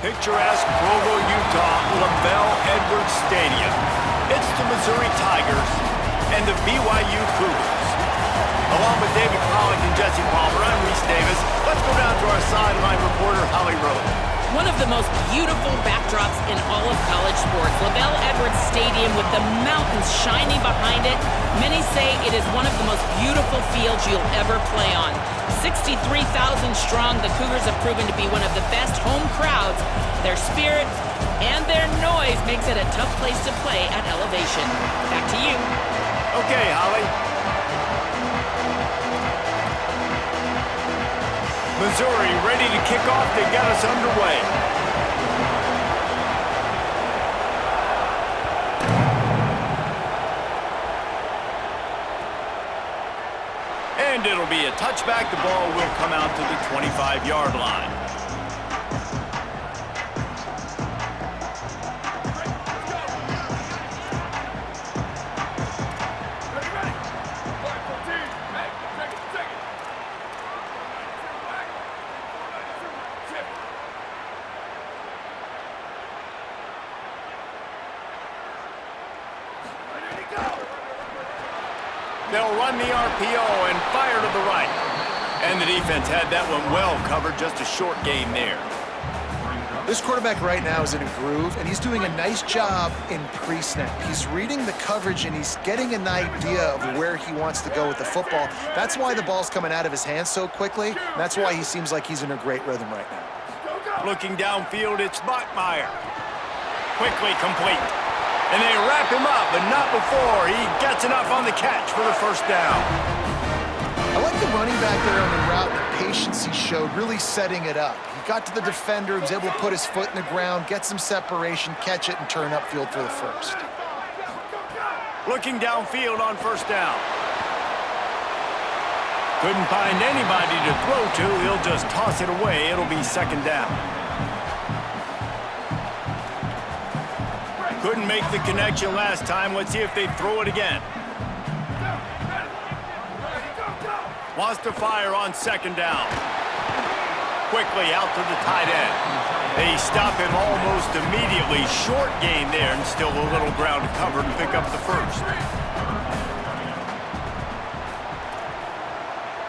Picturesque Provo, Utah, LaBelle Edwards Stadium. It's the Missouri Tigers and the BYU Cougars. Along with David Pollock and Jesse Palmer, I'm Reese Davis. Let's go down to our sideline reporter, Holly Rowe. One of the most beautiful backdrops in all of college sports. LaBelle Edwards Stadium with the mountains shining behind it. Many say it is one of the most beautiful fields you'll ever play on. 63,000 strong, the Cougars have proven to be one of the best home crowds. Their spirit and their noise makes it a tough place to play at elevation. Back to you. Okay, Holly. Missouri ready to kick off to get us underway. And it'll be a touchback. The ball will come out to the 25-yard line. They'll run the RPO and fire to the right. And the defense had that one well covered, just a short gain there. This quarterback right now is in a groove, and he's doing a nice job in pre-snap. He's reading the coverage, and he's getting an idea of where he wants to go with the football. That's why the ball's coming out of his hands so quickly. And that's why he seems like he's in a great rhythm right now. Looking downfield, it's Bachmeier. Quickly complete. And they wrap him up, but not before he gets enough on the catch for the first down. I like the running back there on the route, the patience he showed, really setting it up. He got to the defender, he was able to put his foot in the ground, get some separation, catch it, and turn upfield for the first. Looking downfield on first down. Couldn't find anybody to throw to. He'll just toss it away. It'll be second down. Couldn't make the connection last time. Let's see if they throw it again. Wants to fire on second down. Quickly out to the tight end. They stop him almost immediately. Short gain there, and still a little ground to cover to pick up the first.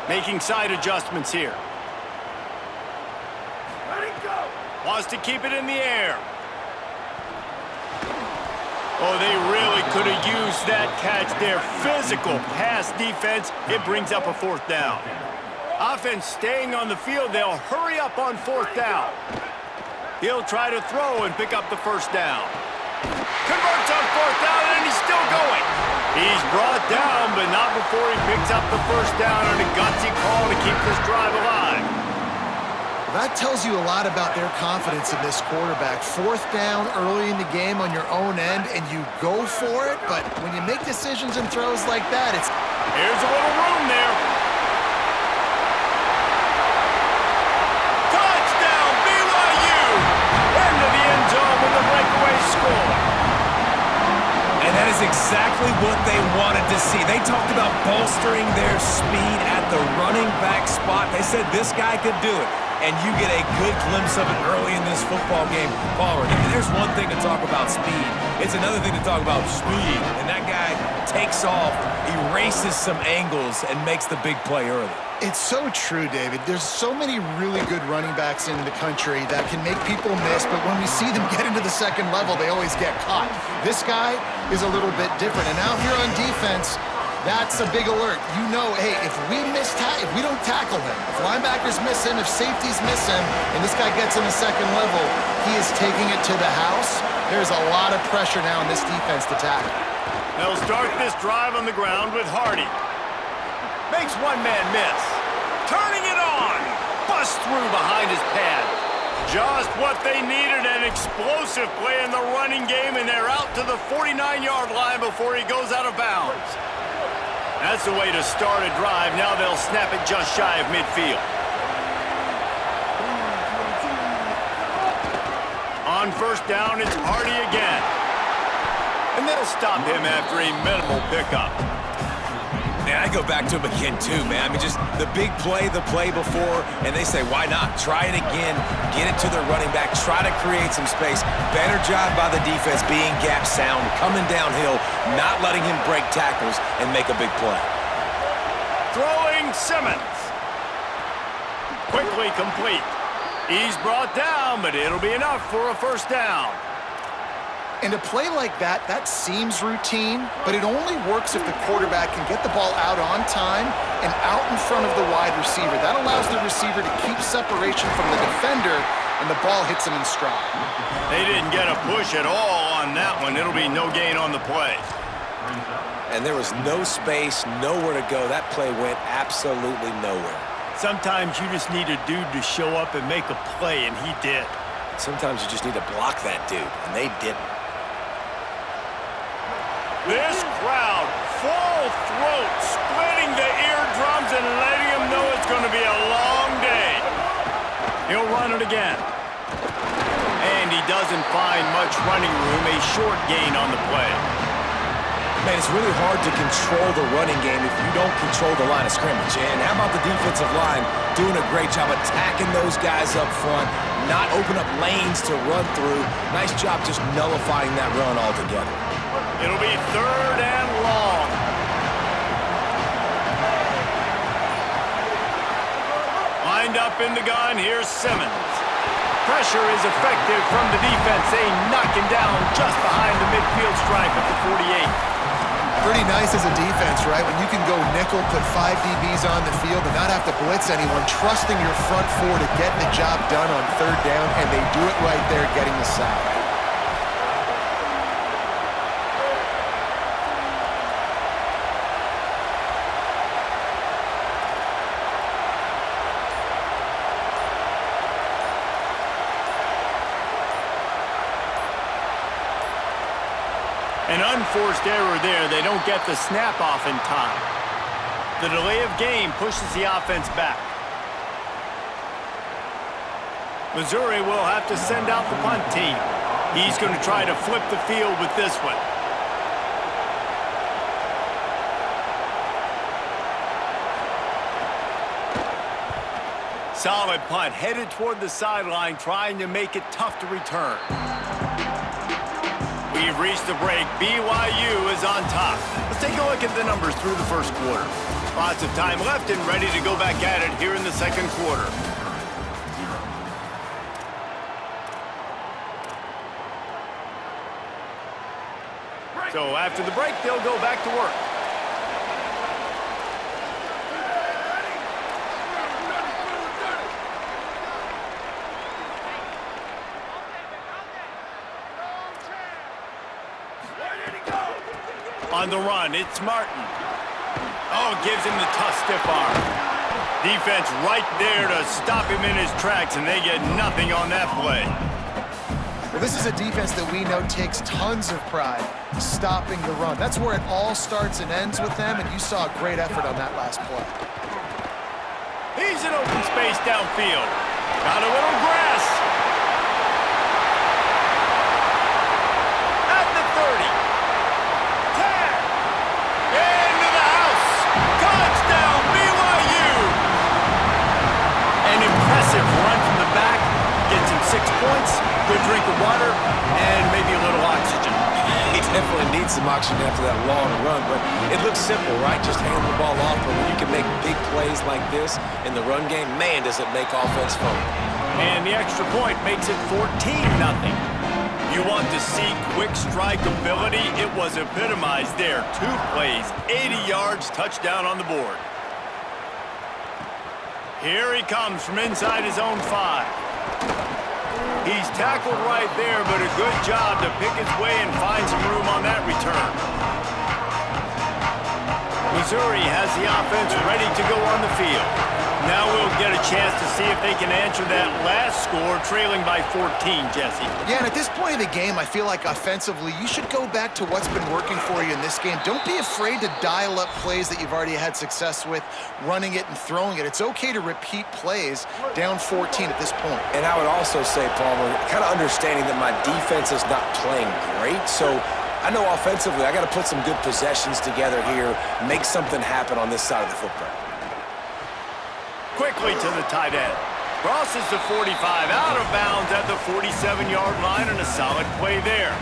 Making side adjustments here. Wants to keep it in the air. Oh, they really could have used that catch there. Physical pass defense. It brings up a fourth down. Offense staying on the field. They'll hurry up on fourth down. He'll try to throw and pick up the first down. Converts on fourth down, and he's still going. He's brought down, but not before he picks up the first down on a gutsy call to keep this drive alive. That tells you a lot about their confidence in this quarterback. Fourth down early in the game on your own end, and you go for it, but when you make decisions and throws like that, it's... Here's a little room there. Touchdown, BYU! Into the end zone with a breakaway score. And that is exactly what they wanted to see. They talked about bolstering their speed at the running back spot. They said this guy could do it. And you get a good glimpse of it early in this football game. Palmer, there's one thing to talk about speed. It's another thing to talk about speed. And that guy takes off, erases some angles, and makes the big play early. It's so true, David. There's so many really good running backs in the country that can make people miss, but when we see them get into the second level, they always get caught. This guy is a little bit different. And now here on defense, that's a big alert. You know, hey, if we don't tackle him, if linebackers miss him, if safeties miss him, and this guy gets in the second level, he is taking it to the house. There's a lot of pressure now in this defense to tackle. They'll start this drive on the ground with Hardy. Makes one man miss. Turning it on. Busts through behind his pad. Just what they needed, an explosive play in the running game, and they're out to the 49-yard line before he goes out of bounds. That's the way to start a drive. Now they'll snap it just shy of midfield. On first down, it's Hardy again. And they'll stop him after a minimal pickup. Man, I go back to him again, too, man. I mean, just the big play, the play before, and they say, why not? Try it again, get it to their running back, try to create some space. Better job by the defense being gap sound, coming downhill, not letting him break tackles and make a big play. Throwing Simmons. Quickly complete. He's brought down, but it'll be enough for a first down. And a play like that, that seems routine, but it only works if the quarterback can get the ball out on time and out in front of the wide receiver. That allows the receiver to keep separation from the defender, and the ball hits him in stride. They didn't get a push at all on that one. It'll be no gain on the play. And there was no space, nowhere to go. That play went absolutely nowhere. Sometimes you just need a dude to show up and make a play, and he did. Sometimes you just need to block that dude, and they didn't. This crowd, full throat, splitting the eardrums and letting them know it's going to be a long day. He'll run it again. And he doesn't find much running room, a short gain on the play. Man, it's really hard to control the running game if you don't control the line of scrimmage. And how about the defensive line doing a great job attacking those guys up front, not open up lanes to run through. Nice job just nullifying that run altogether. It'll be 3rd and long. Lined up in the gun, here's Simmons. Pressure is effective from the defense. They knock him down just behind the midfield stripe at the 48. Pretty nice as a defense, right? When you can go nickel, put 5 DBs on the field and not have to blitz anyone, trusting your front four to get the job done on 3rd down, and they do it right there, getting the sack. An unforced error there. They don't get the snap off in time. The delay of game pushes the offense back. Missouri will have to send out the punt team. He's going to try to flip the field with this one. Solid punt, headed toward the sideline, trying to make it tough to return. We've reached the break. BYU is on top. Let's take a look at the numbers through the first quarter. Lots of time left and ready to go back at it here in the second quarter. So after the break, they'll go back to work. On the run, it's Martin. Oh, gives him the tough stiff arm. Defense right there to stop him in his tracks, and they get nothing on that play. Well, this is a defense that we know takes tons of pride stopping the run. That's where it all starts and ends with them, and you saw a great effort on that last play. He's in open space downfield. Got a little grass. At the 30. Run from the back, gets him 6 points, good drink of water, and maybe a little oxygen. He definitely needs some oxygen after that long run, but it looks simple, right? Just hand the ball off, but when you can make big plays like this in the run game, man, does it make offense fun. And the extra point makes it 14-0. You want to see quick strike ability? It was epitomized there. 2 plays, 80 yards, touchdown on the board. Here he comes from inside his own 5. He's tackled right there, but a good job to pick his way and find some room on that return. Missouri has the offense ready to go on the field. Now we'll get a chance to see if they can answer that last score, trailing by 14, Jesse. Yeah, and at this point in the game, I feel like offensively, you should go back to what's been working for you in this game. Don't be afraid to dial up plays that you've already had success with, running it and throwing it. It's okay to repeat plays down 14 at this point. And I would also say, Palmer, kind of understanding that my defense is not playing great, so I know offensively I got to put some good possessions together here, make something happen on this side of the football. Quickly to the tight end. Crosses the 45, out of bounds at the 47-yard line, and a solid play there.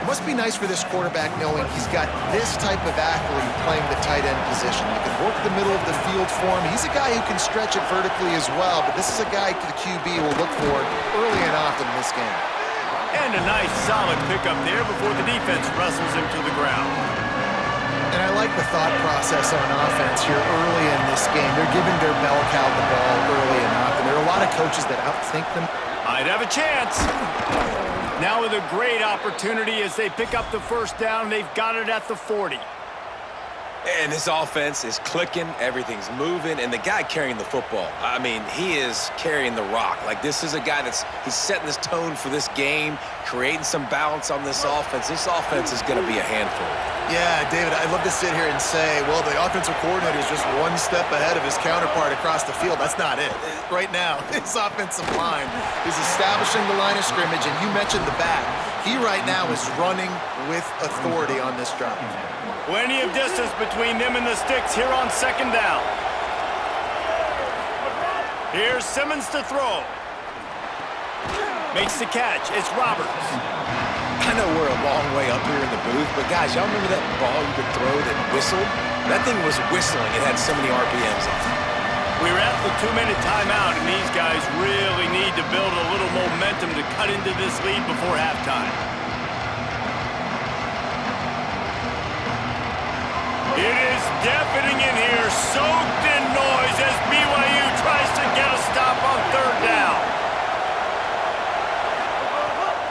It must be nice for this quarterback knowing he's got this type of athlete playing the tight end position. He can work the middle of the field for him. He's a guy who can stretch it vertically as well, but this is a guy the QB will look for early and often in this game. And a nice, solid pickup there before the defense wrestles him to the ground. And I like the thought process on offense here early in this game. They're giving their bell cow the ball early and often. There are a lot of coaches that outthink them. Might have a chance. Now with a great opportunity as they pick up the first down. They've got it at the 40. And this offense is clicking, everything's moving, and the guy carrying the football, I mean, he is carrying the rock. Like, this is a guy he's setting this tone for this game, creating some balance on this offense. This offense is going to be a handful. Yeah, David, I'd love to sit here and say, well, the offensive coordinator is just one step ahead of his counterpart across the field. That's not it. Right now, his offensive line is establishing the line of scrimmage, and you mentioned the back. He right now is running with authority on this drive. Plenty of distance between them and the sticks here on second down. Here's Simmons to throw. Makes the catch. It's Roberts. I know we're a long way up here in the booth, but guys, y'all remember that ball you could throw that whistled? That thing was whistling. It had so many RPMs on it. We're at the 2-minute timeout, and these guys really need to build a little momentum to cut into this lead before halftime. It is deafening in here, soaked in noise as BYU tries to get a stop on third down.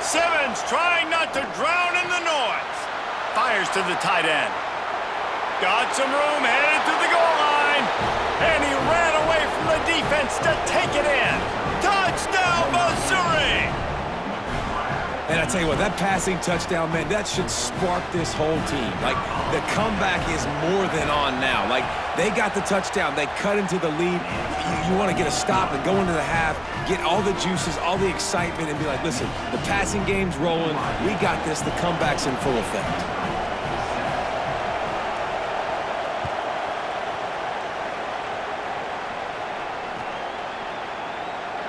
Simmons trying not to drown in the noise. Fires to the tight end. Got some room, headed to the goal line. And he ran away from the defense to take it in. Touchdown, Missouri! And I tell you what, that passing touchdown, man, that should spark this whole team. Like, the comeback is more than on now. Like, they got the touchdown. They cut into the lead. You want to get a stop and go into the half, get all the juices, all the excitement, and be like, listen, the passing game's rolling. We got this. The comeback's in full effect.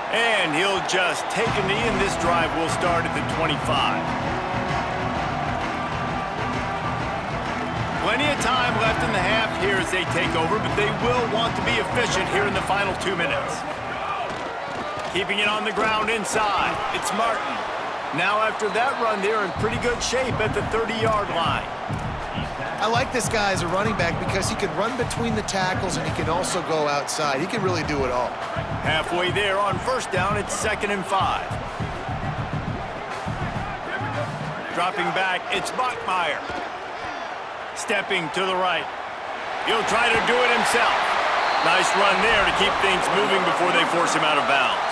And he'll just take a knee, and this drive will start at the 25. Plenty of time left in the half here as they take over, but they will want to be efficient here in the final 2 minutes. Keeping it on the ground inside. It's Martin. Now after that run, they're in pretty good shape at the 30-yard line. I like this guy as a running back because he can run between the tackles and he can also go outside. He can really do it all. Halfway there on first down, it's 2nd and 5. Dropping back, it's Bachmeier. Stepping to the right. He'll try to do it himself. Nice run there to keep things moving before they force him out of bounds.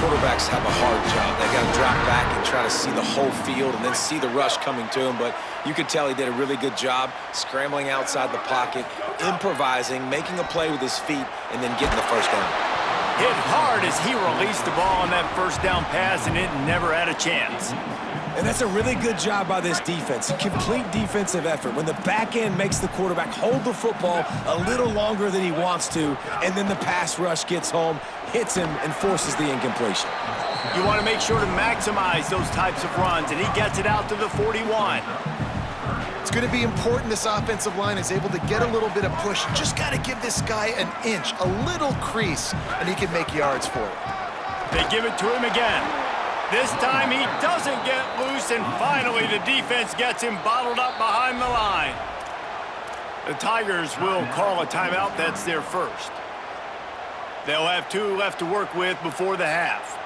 Quarterbacks have a hard job. They got to drop back and try to see the whole field and then see the rush coming to him. But you could tell he did a really good job scrambling outside the pocket, improvising, making a play with his feet, and then getting the first down. Hit hard as he released the ball on that first down pass, and it never had a chance. And that's a really good job by this defense. A complete defensive effort. When the back end makes the quarterback hold the football a little longer than he wants to, and then the pass rush gets home, hits him, and forces the incompletion. You want to make sure to maximize those types of runs, and he gets it out to the 41. It's going to be important this offensive line is able to get a little bit of push. Just got to give this guy an inch, a little crease, and he can make yards for it. They give it to him again. This time he doesn't get loose, and finally the defense gets him bottled up behind the line. The Tigers will call a timeout. That's their first. They'll have 2 left to work with before the half.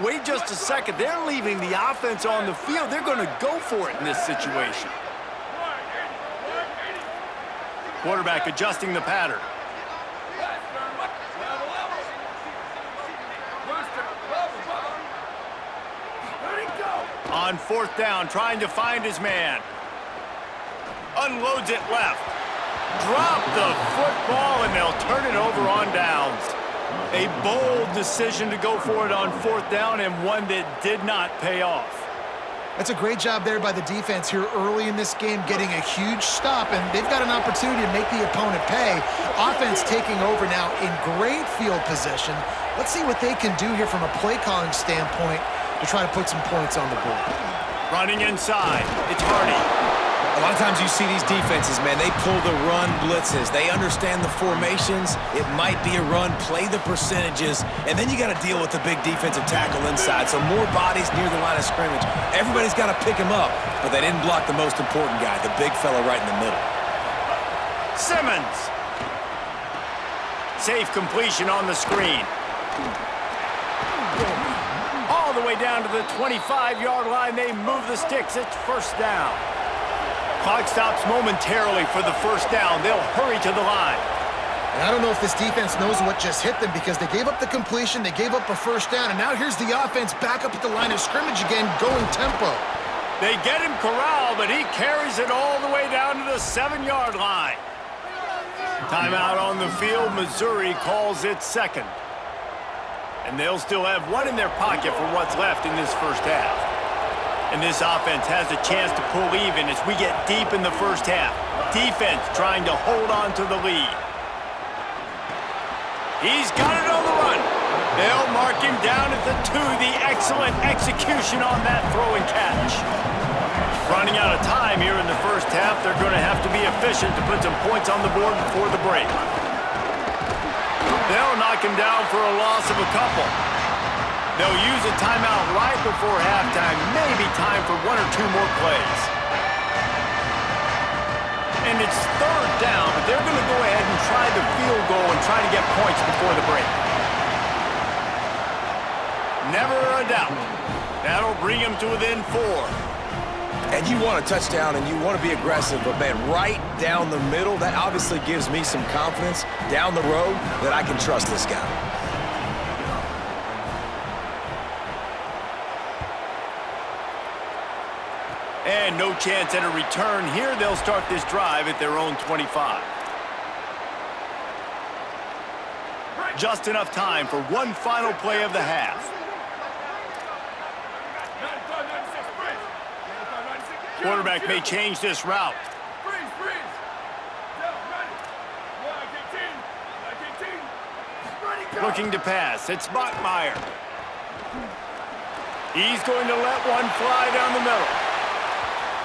Wait just a second. They're leaving the offense on the field. They're going to go for it in this situation. Quarterback adjusting the pattern. On fourth down, trying to find his man. Unloads it left. Drop the football, and they'll turn it over on downs. A bold decision to go for it on 4th down, and one that did not pay off. That's a great job there by the defense here early in this game, getting a huge stop, and they've got an opportunity to make the opponent pay. Offense taking over now in great field position. Let's see what they can do here from a play calling standpoint to try to put some points on the board. Running inside, it's Hardy. A lot of times you see these defenses, man, they pull the run blitzes. They understand the formations. It might be a run, play the percentages, and then you got to deal with the big defensive tackle inside. So more bodies near the line of scrimmage. Everybody's got to pick him up, but they didn't block the most important guy, the big fella right in the middle. Simmons. Safe completion on the screen. All the way down to the 25-yard line. They move the sticks. It's 1st down. Clock stops momentarily for the 1st down. They'll hurry to the line. And I don't know if this defense knows what just hit them because they gave up the completion, they gave up a 1st down, and now here's the offense back up at the line of scrimmage again, going tempo. They get him corralled, but he carries it all the way down to the 7-yard line. Timeout on the field. Missouri calls it 2nd. And they'll still have one in their pocket for what's left in this 1st half. And this offense has a chance to pull even as we get deep in the 1st half. Defense trying to hold on to the lead. He's got it on the run. They'll mark him down at the 2. The excellent execution on that throw and catch. Running out of time here in the 1st half. They're going to have to be efficient to put some points on the board before the break. They'll knock him down for a loss of a couple. They'll use a timeout right before halftime. Maybe time for 1 or 2 more plays. And it's 3rd down, but they're going to go ahead and try the field goal and try to get points before the break. Never a doubt. That'll bring them to within 4. And you want a touchdown and you want to be aggressive, but man, right down the middle, that obviously gives me some confidence down the road that I can trust this guy. And no chance at a return here. They'll start this drive at their own 25. Just enough time for one final play of the half. Quarterback may change this route. Looking to pass. It's Bachmeier. He's going to let one fly down the middle.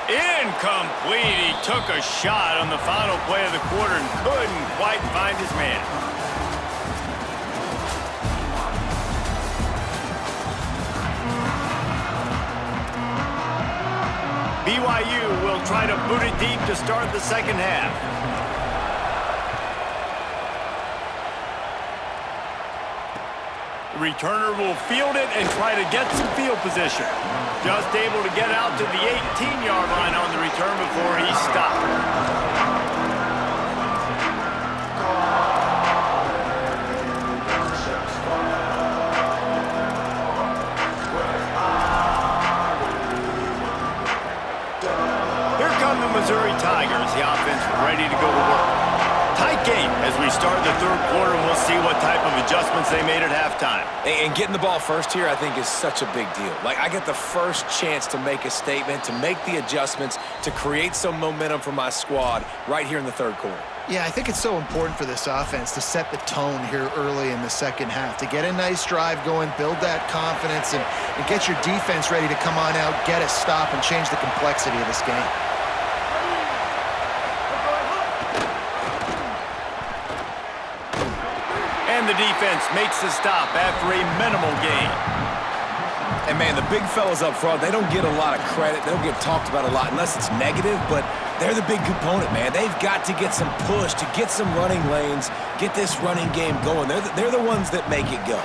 Incomplete. He took a shot on the final play of the quarter and couldn't quite find his man. BYU will try to boot it deep to start the 2nd half. The returner will field it and try to get some field position. Just able to get out to the 18-yard line on the return before he stopped. Missouri Tigers, the offense ready to go to work. Tight game as we start the 3rd quarter, and we'll see what type of adjustments they made at halftime. And getting the ball first here, I think, is such a big deal. Like, I get the first chance to make a statement, to make the adjustments, to create some momentum for my squad right here in the 3rd quarter. Yeah, I think it's so important for this offense to set the tone here early in the 2nd half, to get a nice drive going, build that confidence, and get your defense ready to come on out, get a stop, and change the complexity of this game. The defense makes the stop after a minimal gain. And man, the big fellas up front, they don't get a lot of credit. They don't get talked about a lot unless it's negative, but they're the big component, man. They've got to get some push, to get some running lanes, get this running game going. They're the ones that make it go.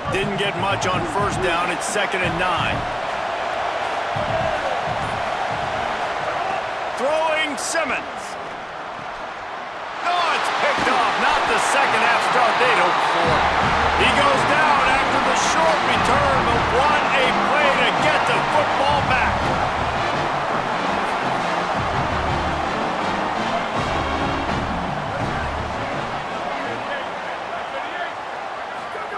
Didn't get much on 1st down. It's 2nd and 9. Throwing Simmons. Picked off, not the 2nd half start they'd hoped for. He goes down after the short return, but what a play to get the football back.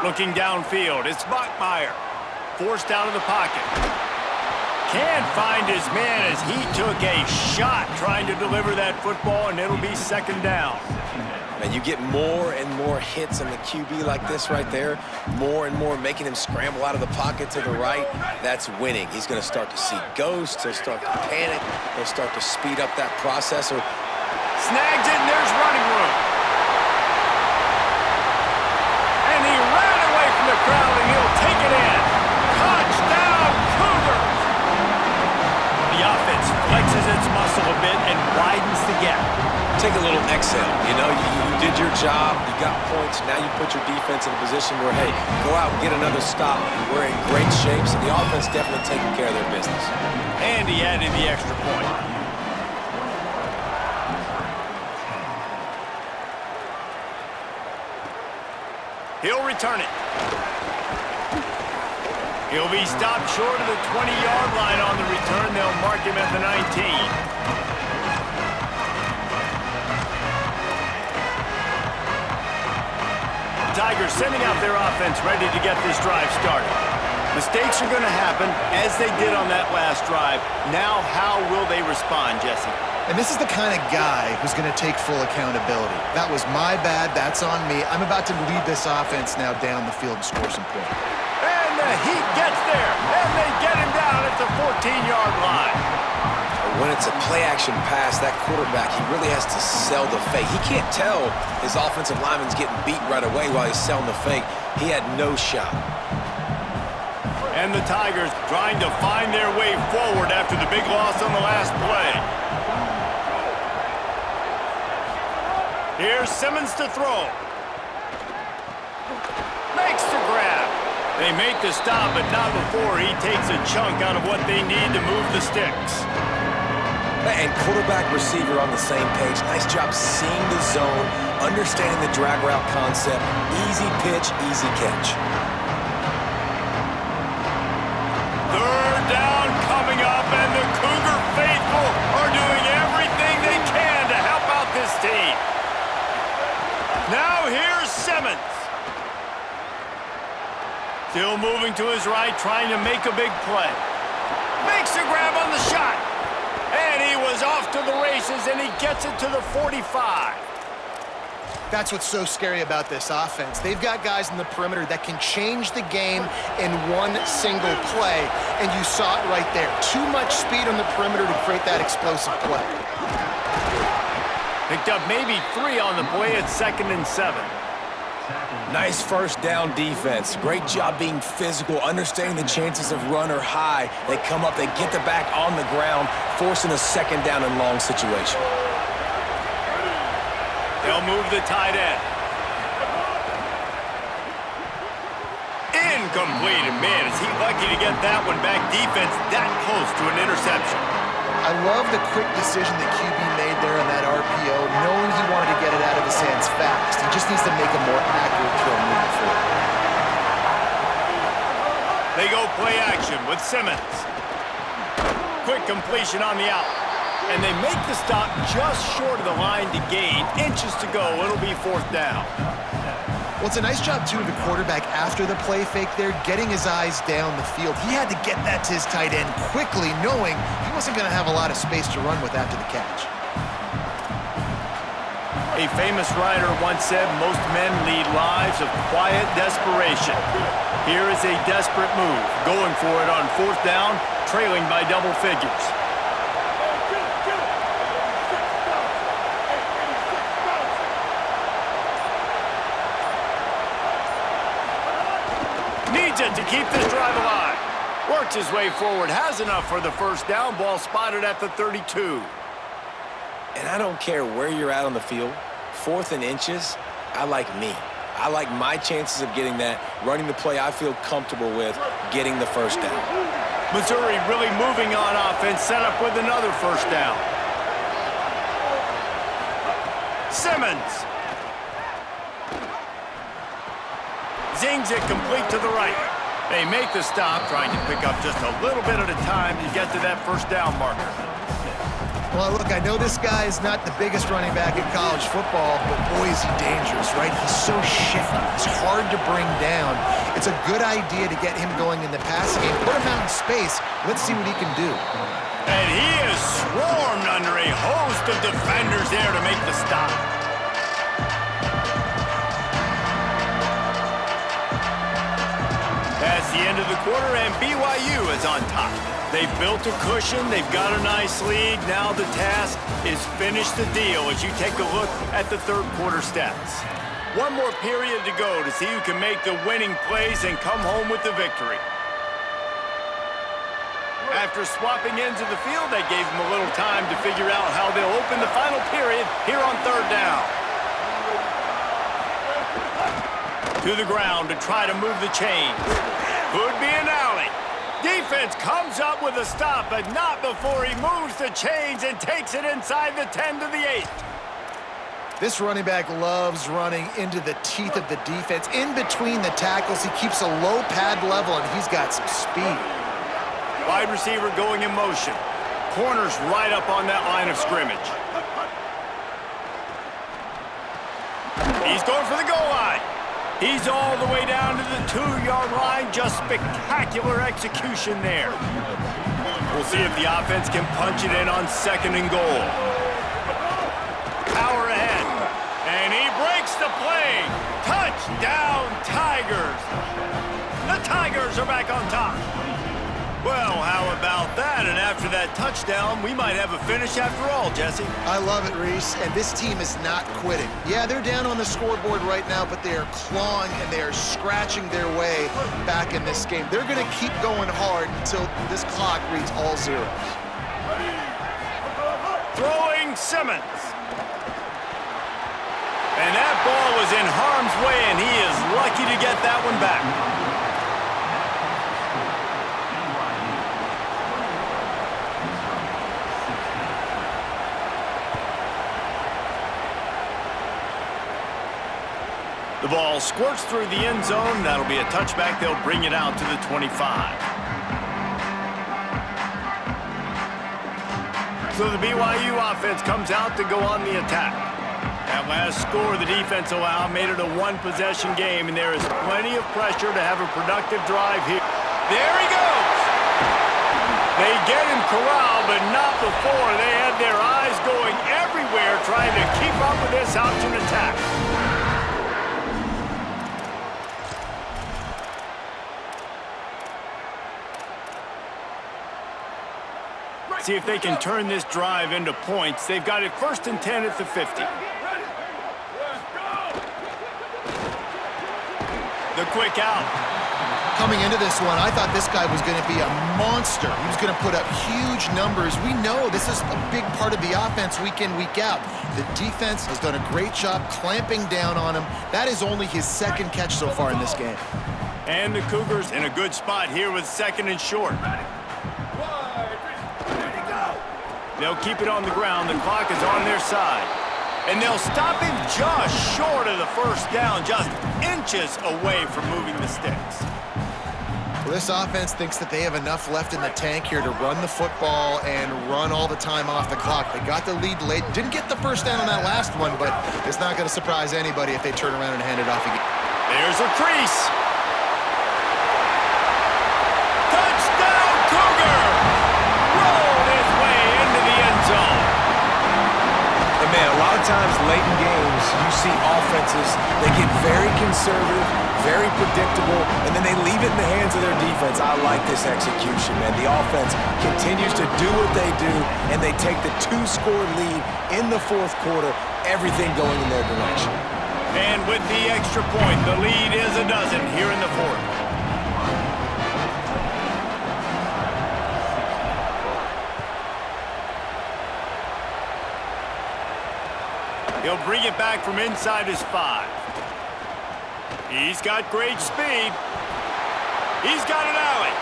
Looking downfield, it's Bachmeier. Forced out of the pocket. Can't find his man as he took a shot trying to deliver that football, and it'll be second down. And you get more and more hits on the QB like this right there, more and more making him scramble out of the pocket to the right. That's winning. He's going to start to see ghosts. He'll start to panic. He'll start to speed up that process. Snags it, and there's running room. And he ran away from the crowd, and he'll take it in. Touchdown, Cougars! The offense flexes its muscle a bit and widens the gap. Take a little exhale. You know, you did your job. You got points. Now you put your defense in a position where, hey, go out and get another stop. We're in great shape, so the offense definitely taking care of their business. And he added the extra point. He'll return it. He'll be stopped short of the 20-yard line on the return. They'll mark him at the 19. Tigers sending out their offense ready to get this drive started. Mistakes are going to happen, as they did on that last drive. Now, how will they respond, Jesse? And this is the kind of guy who's going to take full accountability. That was my bad. That's on me. I'm about to lead this offense now down the field and score some points. And the Heat gets there, and they get him down at the 14-yard line. When it's a play-action pass, that quarterback, he really has to sell the fake. He can't tell his offensive lineman's getting beat right away while he's selling the fake. He had no shot. And the Tigers trying to find their way forward after the big loss on the last play. Here's Simmons to throw. Makes the grab. They make the stop, but not before he takes a chunk out of what they need to move the sticks. And quarterback, receiver on the same page. Nice job seeing the zone, understanding the drag route concept. Easy pitch, easy catch. Third down coming up, and the Cougar faithful are doing everything they can to help out this team. Now here's Simmons. Still moving to his right, trying to make a big play. Makes a grab on the shot. And he was off to the races, and he gets it to the 45. That's what's so scary about this offense. They've got guys in the perimeter that can change the game in one single play, and you saw it right there. Too much speed on the perimeter to create that explosive play. Picked up maybe 3 on the play at 2nd and 7. Nice first down defense. Great job being physical, understanding the chances of run are high. They come up, they get the back on the ground, forcing a second down and long situation. They'll move the tight end. Incomplete, and man, is he lucky to get that one back. Defense that close to an interception. I love the quick decision that QB made there on that RPO, knowing he wanted to get it out of his hands fast. He just needs to make a more accurate throw moving forward. They go play action with Simmons. Quick completion on the out. And they make the stop just short of the line to gain. Inches to go. It'll be 4th down. Well, it's a nice job, too, of the quarterback after the play fake there, getting his eyes down the field. He had to get that to his tight end quickly, knowing he wasn't going to have a lot of space to run with after the catch. A famous writer once said, most men lead lives of quiet desperation. Here is a desperate move, going for it on 4th down, trailing by double figures. Needs it to keep this drive alive. Works his way forward, has enough for the first down. Ball spotted at the 32. And I don't care where you're at on the field, 4th and inches, I like me. I like my chances of getting that, running the play I feel comfortable with, getting the first down. Missouri really moving on offense, set up with another first down. Simmons. Zings it complete to the right. They make the stop, trying to pick up just a little bit at a time to get to that first down marker. Well, look, I know this guy is not the biggest running back in college football, but boy, is he dangerous, right? He's so shifty. He's hard to bring down. It's a good idea to get him going in the passing game. Put him out in space. Let's see what he can do. And he is swarmed under a host of defenders there to make the stop. That's the end of the quarter, and BYU is on top. They've built a cushion, they've got a nice lead. Now the task is finish the deal as you take a look at the third quarter stats. One more period to go to see who can make the winning plays and come home with the victory. After swapping ends of the field, that gave them a little time to figure out how they'll open the final period here on third down. To the ground to try to move the chains. Could be an alley. Defense comes up with a stop, but not before he moves the chains and takes it inside the 10 to the 8. This running back loves running into the teeth of the defense. In between the tackles, he keeps a low pad level, and he's got some speed. Wide receiver going in motion. Corners right up on that line of scrimmage. He's going for the goal line. He's all the way down to the 2-yard line. Just spectacular execution there. We'll see if the offense can punch it in on 2nd and goal. Power ahead. And he breaks the play. Touchdown, Tigers. The Tigers are back on top. Well, how about that? And after that touchdown, we might have a finish after all, Jesse. I love it, Reese, and this team is not quitting. Yeah, they're down on the scoreboard right now, but they are clawing and they are scratching their way back in this game. They're going to keep going hard until this clock reads all zeros. Throwing Simmons. And that ball was in harm's way, and he is lucky to get that one back. The ball squirts through the end zone. That'll be a touchback. They'll bring it out to the 25. So the BYU offense comes out to go on the attack. That last score the defense allowed made it a one-possession game, and there is plenty of pressure to have a productive drive here. There he goes! They get him corralled, but not before. They had their eyes going everywhere trying to keep up with this option attack. See if they can turn this drive into points. They've got it 1st and 10 at the 50. The quick out. Coming into this one, I thought this guy was going to be a monster. He was going to put up huge numbers. We know this is a big part of the offense week in, week out. The defense has done a great job clamping down on him. That is only his 2nd catch so far in this game. And the Cougars in a good spot here with 2nd and short. They'll keep it on the ground. The clock is on their side. And they'll stop him just short of the 1st down, just inches away from moving the sticks. Well, this offense thinks that they have enough left in the tank here to run the football and run all the time off the clock. They got the lead late. Didn't get the 1st down on that last one, but it's not going to surprise anybody if they turn around and hand it off again. There's a crease. Touchdown, Cougar! Rolled his way into the end zone. And man, a lot of times late in games, you see offenses, they get very conservative, very predictable, and then they leave it in the hands of their defense. I like this execution, man. The offense continues to do what they do, and they take the 2-score lead in the 4th quarter, everything going in their direction. And with the extra point, the lead is a dozen here in the 4th. He'll bring it back from inside his 5. He's got great speed. He's got an alley.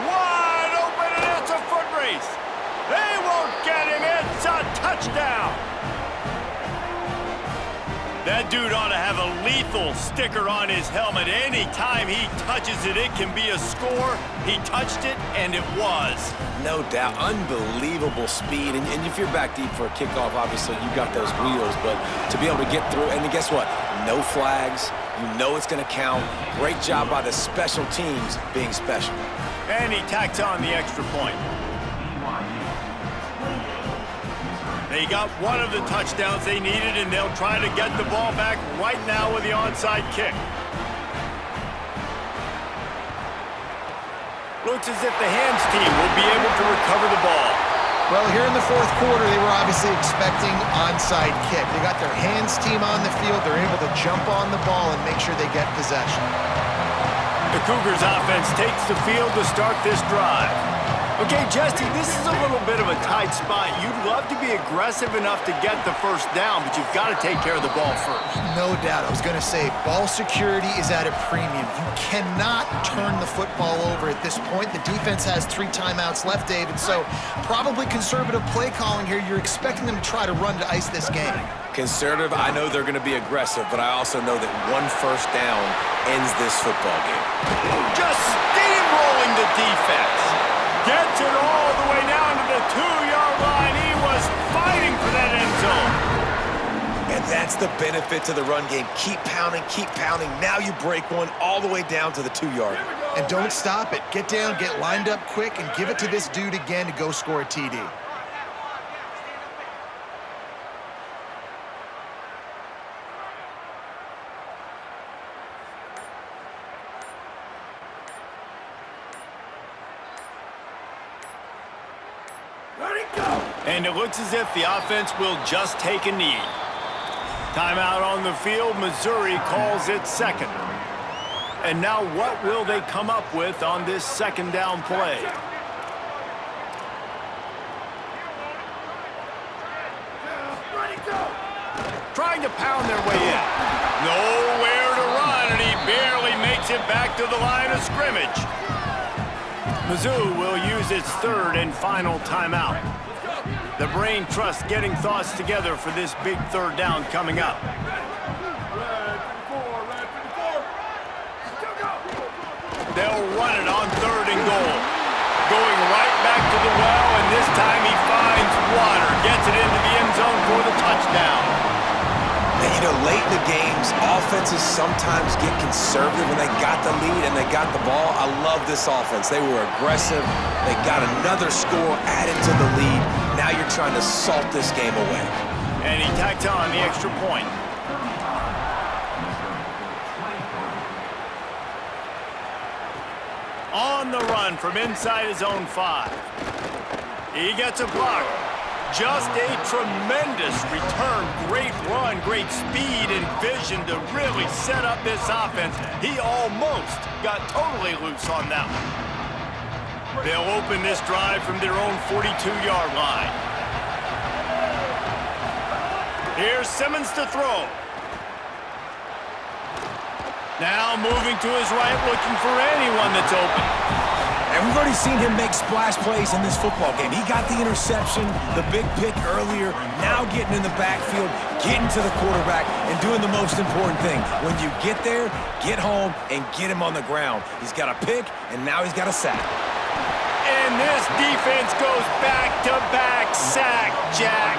Wide open, and it's a foot race. They won't get him. It's a touchdown. That dude ought to have a lethal sticker on his helmet. Anytime he touches it, it can be a score. He touched it, and it was. No doubt. Unbelievable speed. And if you're back deep for a kickoff, obviously you got those wheels. But to be able to get through, and guess what? No flags. You know it's going to count. Great job by the special teams being special. And he tacks on the extra point. They got one of the touchdowns they needed, and they'll try to get the ball back right now with the onside kick. Looks as if the hands team will be able to recover the ball. Well, here in the fourth quarter, they were obviously expecting onside kick. They got their hands team on the field. They're able to jump on the ball and make sure they get possession. The Cougars offense takes the field to start this drive. Okay, Jesse, this is a little bit of a tight spot. You'd love to be aggressive enough to get the first down, but you've got to take care of the ball first. No doubt. I was going to say, ball security is at a premium. You cannot turn the football over at this point. The defense has 3 timeouts left, David, so probably conservative play calling here. You're expecting them to try to run to ice this game. Conservative, I know they're going to be aggressive, but I also know that one first down ends this football game. Just steamrolling the defense. Gets it all the way down to the 2-yard line. He was fighting for that end zone. And that's the benefit to the run game. Keep pounding, keep pounding. Now you break one all the way down to the 2-yard. And don't stop it. Get down, get lined up quick, and give it to this dude again to go score a TD. And it looks as if the offense will just take a knee. Timeout on the field. Missouri calls it second. And now what will they come up with on this second down play? Trying to pound their way in. Nowhere to run, and he barely makes it back to the line of scrimmage. Mizzou will use its third and final timeout. The brain trust getting thoughts together for this big third down coming up. They'll run it on 3rd and goal. Going right back to the well, and this time he finds water. Gets it into the end zone for the touchdown. And you know, late in the games, offenses sometimes get conservative when they got the lead and they got the ball. I love this offense. They were aggressive. They got another score added to the lead. Now you're trying to salt this game away. And he tacked on the extra point. On the run from inside his own 5. He gets a block. Just a tremendous return. Great run, great speed and vision to really set up this offense. He almost got totally loose on that one. They'll open this drive from their own 42-yard line. Here's Simmons to throw. Now moving to his right, looking for anyone that's open. And we've already seen him make splash plays in this football game. He got the interception, the big pick earlier, now getting in the backfield, getting to the quarterback, and doing the most important thing. When you get there, get home, and get him on the ground. He's got a pick, and now he's got a sack. And this defense goes back-to-back sack, Jack.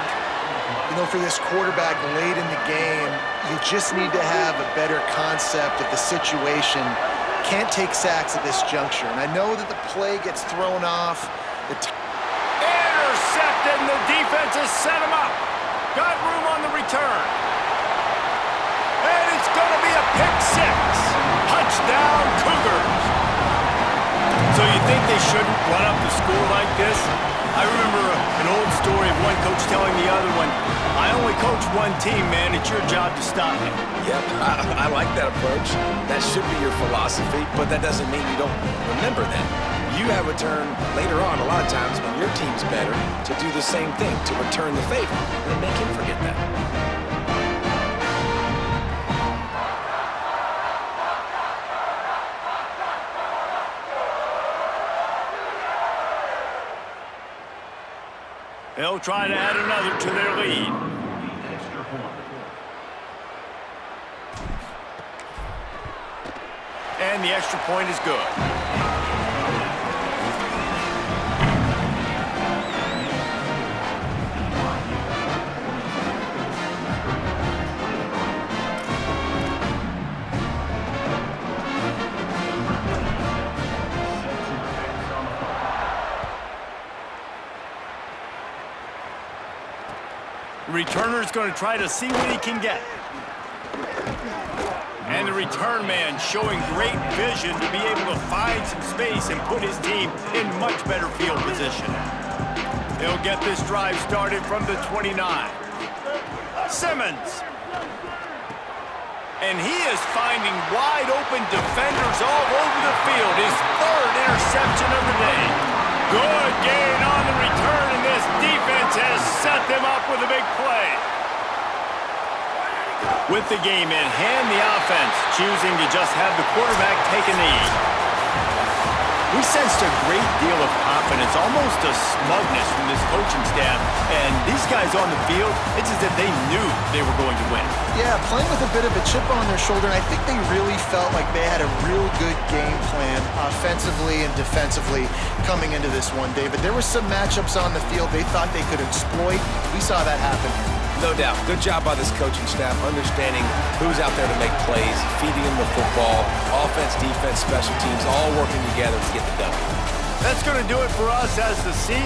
You know, for this quarterback late in the game, you just need to have a better concept of the situation. Can't take sacks at this juncture. And I know that the play gets thrown off. Intercepted, and the defense has set him up. Got room on the return. And it's going to be a pick 6. Touchdown, Cougars. So you think they shouldn't run up the score like this? I remember an old story of one coach telling the other one, I only coach one team, man. It's your job to stop me. Yep, I like that approach. That should be your philosophy, but that doesn't mean you don't remember that. You have a turn later on, a lot of times, when your team's better, to do the same thing, to return the favor, and make him forget that. They'll try to add another to their lead. and the extra point is good. Returner's going to try to see what he can get. And the return man showing great vision to be able to find some space and put his team in much better field position. They'll get this drive started from the 29. Simmons. And he is finding wide open defenders all over the field. His third interception of the day. Good gain on the return, and this defense has set them up with a big play. With the game in hand, the offense choosing to just have the quarterback take a knee. We sensed a great deal of confidence, almost a smugness from this coaching staff. And these guys on the field, it's as if they knew they were going to win. Yeah, playing with a bit of a chip on their shoulder, and I think they really felt like they had a real good game plan offensively and defensively coming into this one, David. There were some matchups on the field they thought they could exploit. We saw that happen here. No doubt. Good job by this coaching staff, understanding who's out there to make plays, feeding them the football, offense, defense, special teams, all working together to get the W. That's going to do it for us as the season